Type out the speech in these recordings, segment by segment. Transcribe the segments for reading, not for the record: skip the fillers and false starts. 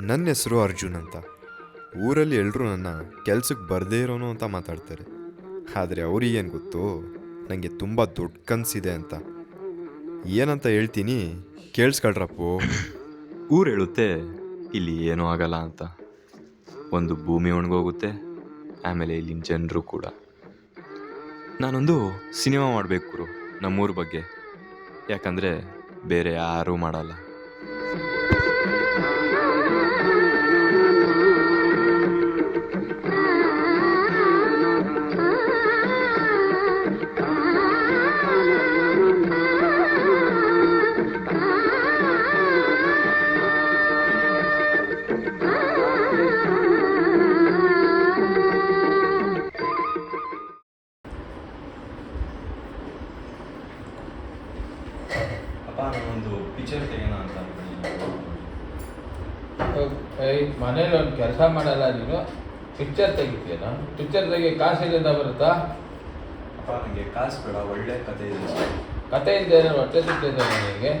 ನನ್ನ ಹೆಸರು ಅರ್ಜುನ್ ಅಂತ. ಊರಲ್ಲಿ ಎಲ್ಲರೂ ನನ್ನ ಕೆಲ್ಸಕ್ಕೆ ಬರದೇ ಇರೋನು ಅಂತ ಮಾತಾಡ್ತಾರೆ. ಆದರೆ ಅವ್ರಿಗೇನು ಗೊತ್ತು, ನನಗೆ ತುಂಬ ದೊಡ್ಡ ಕನಸಿದೆ ಅಂತ. ಏನಂತ ಹೇಳ್ತೀನಿ, ಕೇಳಿಸ್ಕೊಳ್ರಪ್ಪು. ಊರು ಹೇಳುತ್ತೆ ಇಲ್ಲಿ ಏನೂ ಆಗಲ್ಲ ಅಂತ. ಒಂದು ಭೂಮಿ ಒಣಗೋಗುತ್ತೆ, ಆಮೇಲೆ ಇಲ್ಲಿನ ಜನರು ಕೂಡ. ನಾನೊಂದು ಸಿನಿಮಾ ಮಾಡಬೇಕು ಗುರು ನಮ್ಮೂರ ಬಗ್ಗೆ, ಯಾಕಂದರೆ ಬೇರೆ ಯಾರೂ ಮಾಡಲ್ಲ. ನಾನೊಂದು ಪಿಕ್ಚರ್ ತೆಗೆಯೋಣ ಅಂತ ಮನೇಲಿ ಒಂದು ಕೆಲಸ ಮಾಡಲ್ಲ ನೀನು, ಪಿಕ್ಚರ್ ತೆಗಿತೀಯನ? ಪಿಕ್ಚರ್ ತೆಗಿ ಕಾಸು ಇಲ್ಲಿಂದ ಬರುತ್ತಾ? ಅಪ್ಪ ನನಗೆ ಕಾಸು ಬೇಡ, ಒಳ್ಳೆ ಕತೆ ಇದೆ. ಕತೆಯಿಂದ ಏನಾದ್ರು ಹೊಟ್ಟೆ ತಿಂತಿದ್ದೆ ನನಗೆ?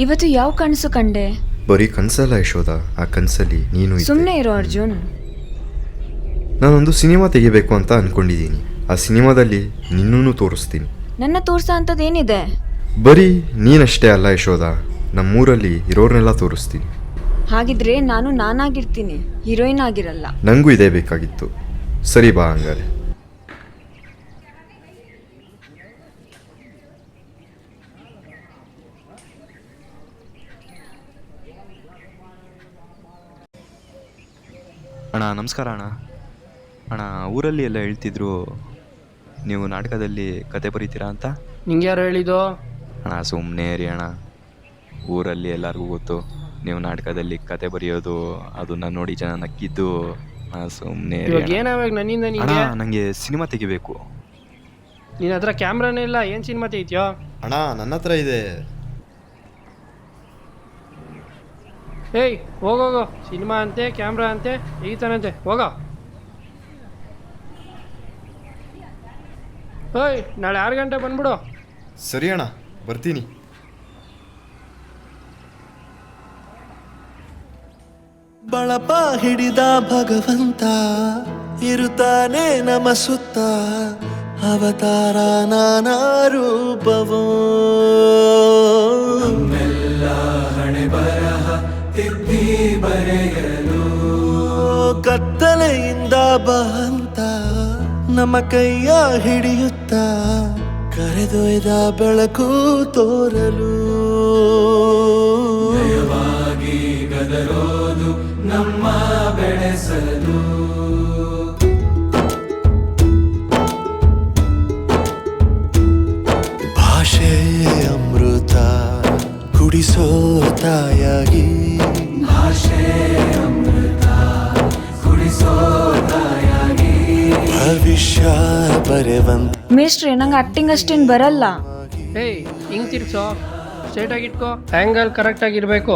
ಇವತ್ತು ಯಾವ ಕನಸು ಕಂಡೆ? ಬರೀ ಕನಸಲ್ಲ ಯಶೋದ, ಆ ಕನಸಲ್ಲಿ ನೀನು ಇದ್ದೆ. ಸುಮ್ಮನೆ ಇರೋ ಅರ್ಜುನ್. ನಾನೊಂದು ಸಿನಿಮಾ ತೆಗಿಬೇಕು ಅಂತ ಅನ್ಕೊಂಡಿದ್ದೀನಿ. ಆ ಸಿನಿಮಾದಲ್ಲಿ ನಿನ್ನೂ ತೋರಿಸ್ತೀನಿ. ನನ್ನ ತೋರ್ಸೋ ಅಂಥದ್ದೇನಿದೆ? ಬರೀ ನೀನಷ್ಟೇ ಅಲ್ಲ ಯಶೋದ, ನಮ್ಮೂರಲ್ಲಿ ಇರೋರ್ನೆಲ್ಲ ತೋರಿಸ್ತೀನಿ. ಹಾಗಿದ್ರೆ ನಾನು ನಾನಾಗಿರ್ತೀನಿ, ಹೀರೋಯಿನ್ ಆಗಿರಲ್ಲ. ನನಗೂ ಇದೇ ಬೇಕಾಗಿತ್ತು. ಸರಿ ಬಾ ಹಂಗಾರೆ. ಅಣ್ಣ ನಮಸ್ಕಾರ ಅಣ್ಣ. ಅಣ್ಣ ಊರಲ್ಲಿ ಎಲ್ಲ ಹೇಳ್ತಿದ್ರು ನೀವು ನಾಟಕದಲ್ಲಿ ಕತೆ ಬರೀತೀರಾ ಅಂತ. ನಿಂಗೆ ಯಾರು ಹೇಳಿದ್ದು? ಅಣ್ಣ ಸುಮ್ಮನೆ ರೀ ಅಣ್ಣ, ಊರಲ್ಲಿ ಎಲ್ಲರಿಗೂ ಗೊತ್ತು ನೀವು ನಾಟಕದಲ್ಲಿ ಕತೆ ಬರೆಯೋದು, ಅದನ್ನ ನೋಡಿ ಜನ ನಕ್ಕಿದ್ದು. ಸುಮ್ಮನೆ ಏನಾಗಬೇಕು ನನ್ನಿಂದ? ಅಣ್ಣ ನನಗೆ ಸಿನಿಮಾ ತೆಗಿಬೇಕು. ನಿನ್ನ ಹತ್ರ ಕ್ಯಾಮ್ರಾನೇ ಇಲ್ಲ, ಏನು ಸಿನಿಮಾ ತೆಗಿತೀಯೋ? ಅಣ್ಣ ನನ್ನ ಹತ್ರ ಇದೆ. ಏಯ್ ಹೋಗೋಗೋ, ಸಿನಿಮಾ ಅಂತೆ ಕ್ಯಾಮ್ರಾ ಅಂತೆ ತೆಗಿತಾನಂತೆ, ಹೋಗೋ. ಓಯ್ ನಾಳೆ 6 ಗಂಟೆ ಬಂದ್ಬಿಡು. ಸರಿ ಅಣ್ಣ, ಬರ್ತೀನಿ. ಬಳಪ ಹಿಡಿದ ಭಗವಂತ ಇರುತ್ತಾನೆ ನಮ ಸುತ್ತ, ಅವತಾರ ನಾನಾ ರೂಪವೋ. ಹಣೆ ಬರಹ ತಿದ್ದಿ ಬರೆಯಲು ಕತ್ತಲೆಯಿಂದ ಬಂತ ನಮ್ಮ ಕೈಯ ಹಿಡಿಯುತ್ತ, ಕರೆದೊಯ್ದ ಬೆಳಕು ತೋರಲು. ದಯವಾಗಿ ಗದರೋದು ನಮ್ಮ ಬೆಳೆಸಲು. ಭಾಷೆ ಅಮೃತ ಕುಡಿಸೋ ತಾಯಾಗಿ, ಭಾಷೆ ಅಮೃತ ಕುಡಿಸೋ ತಾಯಾಗಿ, ಭವಿಷ್ಯ ಬರೆವಂತ. ಮೇಷ್ಟ್ರೆ, ನಂಗೆ ಆಕ್ಟಿಂಗ್ ಅಷ್ಟೇನು ಬರಲ್ಲ. ಏಯ್ ಹಿಂಗೆ ತಿರ್ಸೋ, ಸ್ಟ್ರೈಟ್ ಆಗಿಟ್ಕೋ, ಆ್ಯಂಗಲ್ ಕರೆಕ್ಟ್ ಆಗಿರಬೇಕು.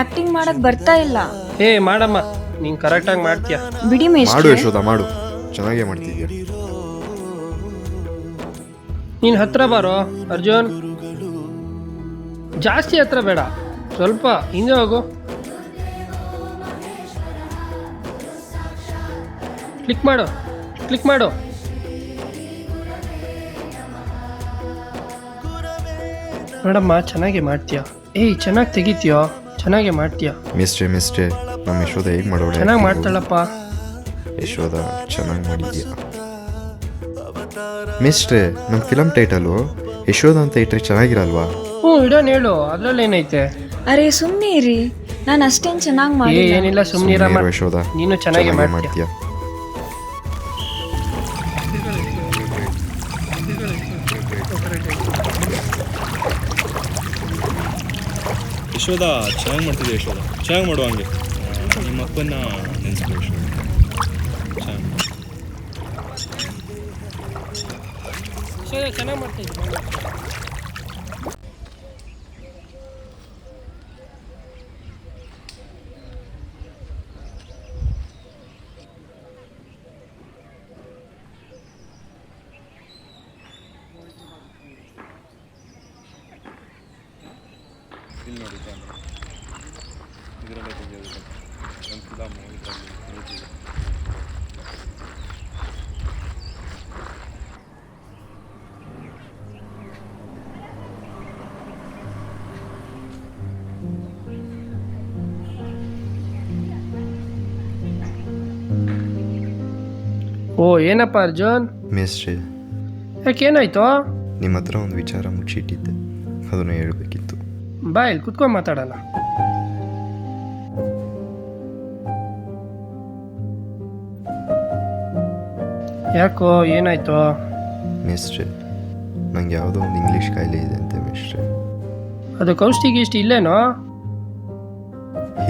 ಆಕ್ಟಿಂಗ್ ಮಾಡಕ್ ಬರ್ತಾ ಇಲ್ಲ. ಏ ಮಾಡಮ್ಮ, ನೀನು ಕರೆಕ್ಟಾಗಿ ಮಾಡ್ತೀಯ. ಬಿಡಿ ಮಾಡು ಮೇಷ್ಟ್ರೆ. ಯಶೋದ, ಮಾಡು. ಚೆನ್ನಾಗೇ ಮಾಡ್ತಿದ್ಯಾ. ನೀನು ಹತ್ರ ಬಾರೋ ಅರ್ಜುನ್, ಜಾಸ್ತಿ ಹತ್ರ ಬೇಡ, ಸ್ವಲ್ಪ ಹಿಂದೆ ಹೋಗು. ಕ್ಲಿಕ್ ಮಾಡು, ಕ್ಲಿಕ್ ಮಾಡು. ನೋಡಮ್ಮ, ಚೆನ್ನಾಗಿ ಮಾಡ್ತೀಯ. ಏಯ್ ಚೆನ್ನಾಗಿ ತೆಗಿತೀಯೋ, ಚೆನ್ನಾಗಿ ಮಾಡ್ತೀಯ. ಮಿಸ್ಟ್ರೆ ನಮ್ಮ ಯಶೋದ ಹೇಗೆ ಮಾಡೋಳೆ? ಚೆನ್ನಾಗಿ ಮಾಡ್ತಾಳಪ್ಪ. ಯಶೋದ ಚೆನ್ನಾಗಿ ಮಾಡಿದ್ಯಾ. ಮಿಸ್ಟ್ರೆ, ನಮ್ಮ ಫಿಲಮ್ ಟೈಟಲು ಯಶೋದ ಅಂತ ಇಟ್ಟರೆ ಚೆನ್ನಾಗಿರಲ್ವಾ? ಹ್ಞೂ ಇಡೋನ್ ಹೇಳು, ಅದ್ರಲ್ಲೇನೈತೆ? ಅರೆ ಸುಮ್ಮನೆ ಇರಿ, ನಾನು ಅಷ್ಟೇನು ಚೆನ್ನಾಗಿ ಮಾಡಿ. ಏನಿಲ್ಲ, ಸುಮ್ಮನಿರಮ್ಮ. ಸುಮ್ನೆ ಇರು ಯಶೋದ, ನೀನು ಚೆನ್ನಾಗಿ ಮಾಡ್ತೀಯ. ಮಾಡ್ತೀಯಾ. ಯಶೋದ ಚೆನ್ನಾಗಿ ಮಾಡ್ತಿದ್ದೆ. ಯಶೋದ ಚೆನ್ನಾಗಿ ಮಾಡು, ಹಂಗೆ ನಿಮ್ಮ ಅಪ್ಪನ ಇನ್ಸ್ಪಿರೇಷನ್ ಚೆನ್ನಾಗಿ ಮಾಡ್ತಾಯಿದ್ದೆ. ಇಲ್ಲಿ ನೋಡಿ ಕ್ಯಾಮ್ರಾ ಇದರಲ್ಲೇ ತೆಗೆಯೋದು ಒಂದು ಫಿಲಮ್ ಇದರಲ್ಲಿ ಮ್ಯೂಸಿಕ್. ಓ ಏನಪ್ಪ ಅರ್ಜುನ್, ಮೇಸ್ಟ್ರೆ, ಯಾಕೇನಾಯ್ತು? ನಿಮ್ಮ ಹತ್ರ ಒಂದು ವಿಚಾರ ಮುಚ್ಚಿಟ್ಟಿದ್ದೆ, ಅದನ್ನು ಹೇಳಬೇಕಿತ್ತು. ಬಾ ಇಲ್ಲಿ ಕುತ್ಕೊಂಡು ಮಾತಾಡೋಣ. ಯಾಕೋ ಏನಾಯ್ತು? ಮೇಸ್ಟ್ರೆ, ನಂಗೆ ಯಾವುದೋ ಒಂದು ಇಂಗ್ಲೀಷ್ ಕಾಯಿಲೆ ಇದೆ ಅಂತೆ ಮೇಸ್ಟ್ರೆ. ಅದು ಔಷಧಿಗೆ ಇಷ್ಟು ಇಲ್ಲೇನೋ?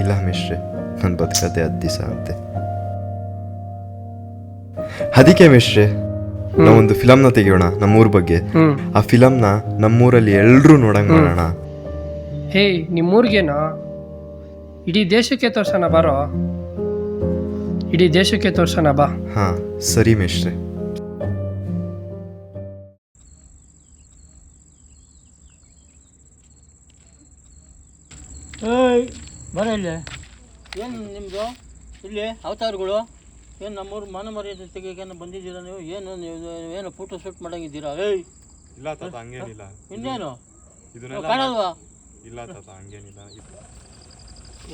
ಇಲ್ಲ ಮೇಸ್ಟ್ರೆ, ನನ್ನ ಬದುಕತೆ 10 ದಿವಸ ಅಂತೆ. ಅದಕ್ಕೆ ಮೇಸ್ಟ್ರೆ, ನಾವೊಂದು ಫಿಲಮ್ನ ತೆಗಿಯೋಣ ನಮ್ಮೂರ ಬಗ್ಗೆ. ಆ ಫಿಲಮ್ನ ನಮ್ಮೂರಲ್ಲಿ ಎಲ್ಲರೂ ನೋಡಂಗ್ ಮಾಡೋಣ. ಹೇ, ನಿಮ್ಮೂರಿಗೇನೋ? ಇಡೀ ದೇಶಕ್ಕೆ ತೋರ್ಸೋಣ ಬಾರೋ. ಇಡೀ ದೇಶಕ್ಕೆ ತೋರ್ಸೋಣ ಬಾ. ಹಾ ಸರಿ ಮೇಸ್ಟ್ರೆ. ಏಯ್ ಬರ ಇಲ್ಲಿ. ಏನು ನಿಮ್ಮದು ಇಲ್ಲಿ ಅವತಾರಗಳು? ಏನು ನಮ್ಮೂರು ಮಾನ ಮರ್ಯಾದೆ ತೆಗಿಯೋಕೆ ಬಂದಿದ್ದೀರಾ ನೀವು? ಏನು ಫೋಟೋ ಶೂಟ್ ಮಾಡಂಗಿದ್ದೀರಾ? ಏಯ್ ಇಲ್ಲ ತಾತ, ಹಂಗೇನಿಲ್ಲ. ಇನ್ನೇನು ಇದನ್ನೆಲ್ಲ ಕಾಣಲ್ವಾ? ಇಲ್ಲ ತಾತ, ಹಂಗೇನಿಲ್ಲ.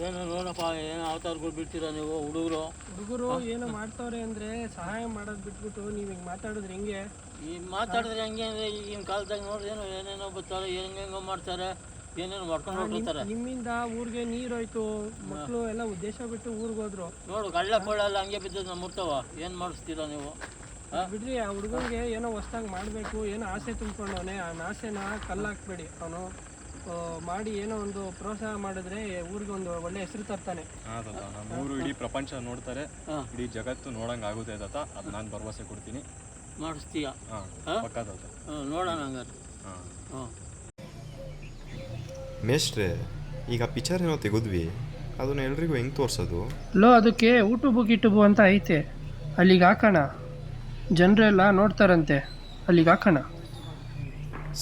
ಏನು ನೋಡಪ್ಪ, ಏನು ಅವತಾರಗಳು ಬಿಡ್ತೀರಾ ನೀವು ಹುಡುಗರು? ಏನೋ ಮಾಡ್ತಾವ್ರೆ ಅಂದರೆ ಸಹಾಯ ಮಾಡೋದು ಬಿಟ್ಬಿಟ್ಟು ನೀವು ಹಿಂಗೆ ಮಾತಾಡಿದ್ರೆ ಹೆಂಗೆ? ಈ ಮಾತಾಡಿದ್ರೆ ಹಂಗೆ ಅಂದರೆ ಈಗಿನ ಕಾಲದಾಗ ನೋಡ್ರಿ ಏನೇನೋ ಬರ್ತಾರೆ, ಹೆಂಗೆಂಗೋ ಮಾಡ್ತಾರೆ, ಏನೇನು ಮಾಡ್ಕೊಂಡು ಹೋಗ್ತಾರೆ. ನಿಮ್ಮಿಂದ ಊರಿಗೆ ನೀರೋಯ್ತು, ಮಕ್ಕಳು ಎಲ್ಲ ಉದ್ದೇಶ ಬಿಟ್ಟು ಊರಿಗೆ ಹೋದ್ರು. ನೋಡು ಕಳ್ಳ ಕೊಳ್ಳಲ್ಲ ಹಂಗೆ ಬಿದ್ದದ್ದು ನಮ್ಮ ಮುರ್ತವ. ಏನು ಮಾಡಿಸ್ತೀರಾ ನೀವು? ಬಿಡ್ರಿ, ಆ ಹುಡುಗನಿಗೆ ಏನೋ ಹೊಸ್ದಾಗಿ ಮಾಡಬೇಕು, ಏನೋ ಆಸೆ ತುಂಬ್ಕೊಂಡವನೆ. ಆ ಆಸೆನ ಕಲ್ಲಾಕ್ಬೇಡಿ. ಅವನು ಮಾಡಿ ಏನೋ ಒಂದು ಪ್ರೋತ್ಸಾಹ ಮಾಡಿದ್ರೆ ಊರಿಗೆ ಒಂದು ಒಳ್ಳೆ ಹೆಸರು ತರ್ತಾನೆ. ನಮ್ಮ ಊರು ಇಡೀ ಪ್ರಪಂಚ ನೋಡ್ತಾರೆ, ಇಡೀ ಜಗತ್ತು ನೋಡಂಗೆ ಆಗುತ್ತೆ ತಾತ. ಅದು ನಾನು ಭರವಸೆ ಕೊಡ್ತೀನಿ. ಮಾಡಿಸ್ತೀಯ? ಪಕ್ಕ ತಾತ. ನೋಡೋಣ ಹಂಗಾರೆ. ಹಾಂ ಮೇಸ್ಟ್ರೆ, ಈಗ ಪಿಕ್ಚರ್ ಏನೋ ತೆಗೆದ್ವಿ, ಅದನ್ನು ಎಲ್ರಿಗೂ ಹೆಂಗೆ ತೋರಿಸೋದು? ಅದಕ್ಕೆ ಯೂಟ್ಯೂಬು ಗಿಟುಬು ಅಂತ ಐತೆ, ಅಲ್ಲಿಗೆ ಹಾಕೋಣ. ಜನರೆಲ್ಲ ನೋಡ್ತಾರಂತೆ, ಅಲ್ಲಿಗೆ ಹಾಕೋಣ.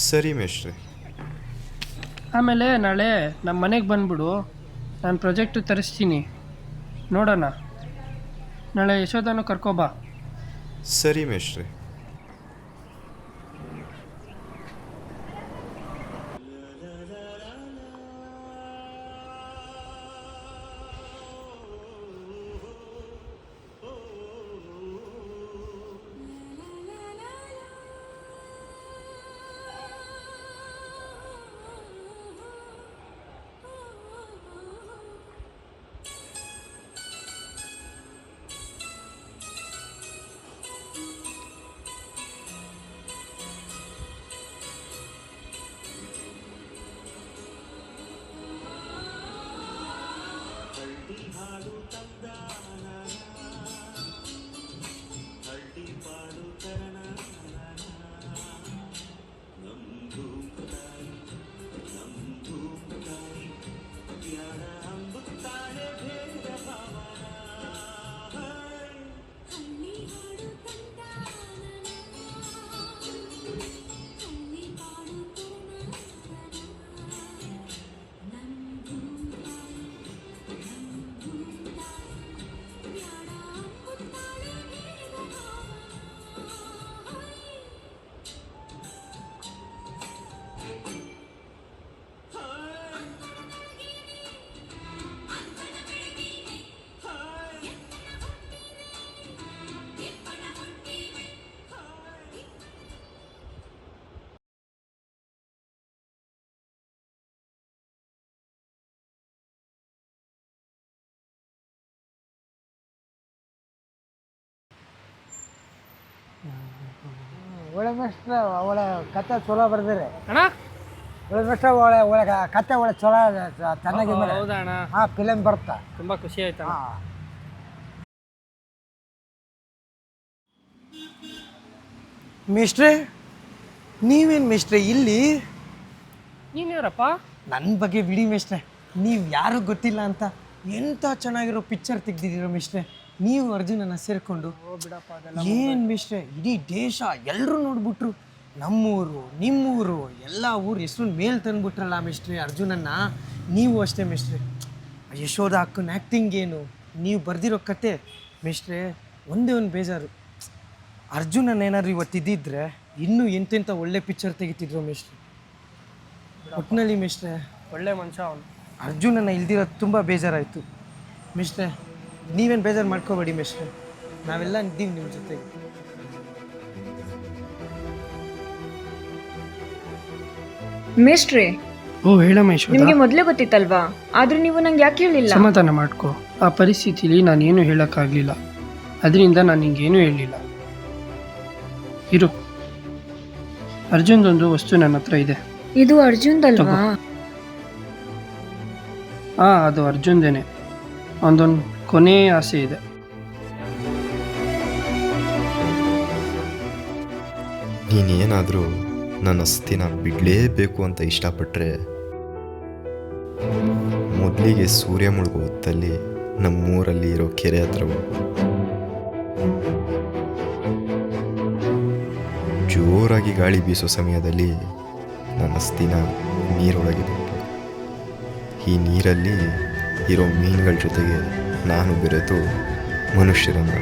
ಸರಿ ಮೇಸ್ಟ್ರೆ. ಆಮೇಲೆ ನಾಳೆ ನಮ್ಮ ಮನೆಗೆ ಬಂದ್ಬಿಡು, ನಾನು ಪ್ರಾಜೆಕ್ಟು ತರಿಸ್ತೀನಿ, ನೋಡೋಣ. ನಾಳೆ ಯಶೋಧನೂ ಕರ್ಕೊಬಾ. ಸರಿ ಮೇಸ್ಟ್ರೆ. ಒಳ್ಳೆ ಮಾಸ್ಟ್ರ ಒಳ್ಳೆ ಕತೆ ಚಲೋ ಬರ್ದಿರಿ ಅಣ್ಣ. ಒಳ್ಳೆ ಮಾಸ್ಟ್ರ ಒಳ್ಳೆ ಕತೆ ಒಳ್ಳೆ ಚಲೋ ಚೆನ್ನಾಗಿ ಹೌದಾ ಅಣ್ಣ? ಫಿಲಮ್ ಬರುತ್ತಾ. ತುಂಬ ಖುಷಿ ಆಯ್ತಾ? ಹಾಂ ಮಿಸ್ಟ್ರೆ ನೀವೇನು ಮಿಸ್ಟ್ರೆ ಇಲ್ಲಿ? ನೀನು ಯಾರಪ್ಪ? ನನ್ನ ಬಗ್ಗೆ ಬಿಡಿ ಮಿಸ್ಟ್ರೆ, ನೀವು ಯಾರು ಗೊತ್ತಿಲ್ಲ ಅಂತ ಎಂಥ ಚೆನ್ನಾಗಿರೋ ಪಿಕ್ಚರ್ ತೆಗ್ದಿದ್ದೀರೋ ಮಿಸ್ಟ್ರೆ. ನೀವು ಅರ್ಜುನನ ಸೇರಿಕೊಂಡು ಏನು ಮಿಸ್ಟ್ರೆ, ಇಡೀ ದೇಶ ಎಲ್ಲರೂ ನೋಡ್ಬಿಟ್ರು. ನಮ್ಮೂರು ನಿಮ್ಮೂರು ಎಲ್ಲ ಊರು ಹೆಸರು ಮೇಲೆ ತಂದುಬಿಟ್ರಲ್ಲ ಮಿಸ್ಟ್ರೆ ಅರ್ಜುನನ್ನ. ನೀವು ಅಷ್ಟೇ ಮಿಸ್ಟ್ರೆ, ಯಶೋಧ ಅಕ್ಕನ ಆ್ಯಕ್ಟಿಂಗ್ ಏನು, ನೀವು ಬರೆದಿರೋ ಕತೆ ಮಿಸ್ಟ್ರೆ. ಒಂದೇ ಒಂದು ಬೇಜಾರು, ಅರ್ಜುನನ್ ಏನಾದ್ರು ಇವತ್ತಿದ್ದಿದ್ರೆ ಇನ್ನೂ ಎಂತೆಂಥ ಒಳ್ಳೆ ಪಿಕ್ಚರ್ ತೆಗಿತಿದ್ರು ಮಿಸ್ಟ್ರೆ. ಒಟ್ಟಿನಲ್ಲಿ ಮಿಸ್ಟ್ರೆ ಒಳ್ಳೆ ಮನುಷ್ಯ ಅವನು. ಅರ್ಜುನನ ಇಲ್ದಿರೋದು ತುಂಬ ಬೇಜಾರಾಯಿತು ಮಿಸ್ಟ್ರೆ. ನೀವೇನು ಬೇಜಾರು ಮಾಡ್ಕೋಬೇಡಿ ಮಿಸ್ಟ್ರೆ, ನಾವೆಲ್ಲ ಇದ್ದೀವಿ ನಿಮ್ಮ ಜೊತೆಗೆ. ಮೇಷ್ಟ್ರೆ, ಓ ಹೇಳಮ್ಮ ಯಶೋಧ. ನಿಮ್ಗೆ ಮೊದಲೇ ಗೊತ್ತಿತ್ತಲ್ವಾ? ಆದ್ರೂ ನೀವು ನಂಗೆ ಯಾಕೆ ಹೇಳಿಲ್ಲ? ಸಮಾಧಾನ ಮಾಡ್ಕೊ. ಆ ಪರಿಸ್ಥಿತಿಲಿ ನಾನೇನು ಹೇಳೋಕ್ಕಾಗಲಿಲ್ಲ, ಅದರಿಂದ ನಾನು ನಿಂಗೇನು ಹೇಳಲಿಲ್ಲ. ಇರು, ಅರ್ಜುನ್ದೊಂದು ವಸ್ತು ನನ್ನ ಹತ್ರ ಇದೆ. ಇದು ಅರ್ಜುನ್ದಲ್ವಾ? ಅದು ಅರ್ಜುನ್ದೇನೆ. ಒಂದೊಂದು ಕೊನೆ ಆಸೆ ಇದೆ. ನೀನೇನಾದರೂ ನನ್ನ ಅಸ್ಥಿನ ಬಿಡಲೇಬೇಕು ಅಂತ ಇಷ್ಟಪಟ್ಟರೆ ಮೊದಲಿಗೆ ಸೂರ್ಯ ಮುಳುಗೋ ಹೊತ್ತಲ್ಲಿ ನಮ್ಮೂರಲ್ಲಿ ಇರೋ ಕೆರೆ ಹತ್ರ ಹೋಗು. ಜೋರಾಗಿ ಗಾಳಿ ಬೀಸೋ ಸಮಯದಲ್ಲಿ ನನ್ನ ಅಸ್ಥಿನ ನೀರೊಳಗೆ ಬಿಟ್ಟು ಈ ನೀರಲ್ಲಿ ಇರೋ ಮೀನುಗಳ ಜೊತೆಗೆ ನಾನು ಬೆರೆತು ಮನುಷ್ಯರನ್ನು